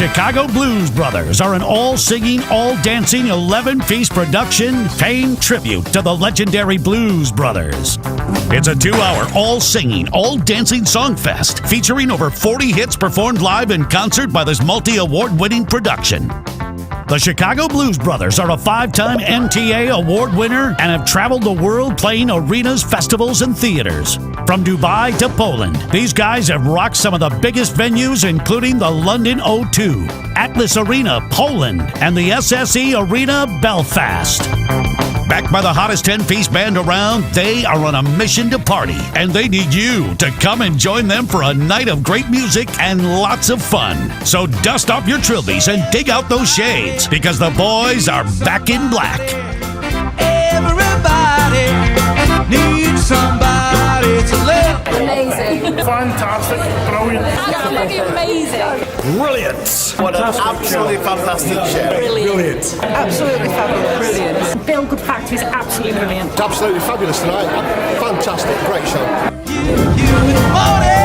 The Chicago Blues Brothers are an all-singing, all-dancing 11-piece production paying tribute to the legendary Blues Brothers. It's a 2-hour, all-singing, all-dancing songfest featuring over 40 hits performed live in concert by this multi-award-winning production. The Chicago Blues Brothers are a 5-time MTA award winner and have traveled the world playing arenas, festivals, and theaters. From Dubai to Poland, these guys have rocked some of the biggest venues, including the London O2, Atlas Arena, Poland, and the SSE Arena, Belfast. Backed by the hottest 10-piece band around, they are on a mission to party, and they need you to come and join them for a night of great music and lots of fun. So dust off your trilbies and dig out those shades, because the boys are back in black. Everybody needs somebody to love. Amazing. Fantastic, brilliant. Absolutely amazing. Brilliant. What an absolutely fantastic show. Brilliant. Absolutely fabulous. Brilliant. Feel Good Factory is absolutely brilliant. It's absolutely fabulous tonight. Fantastic, great show. You in the morning.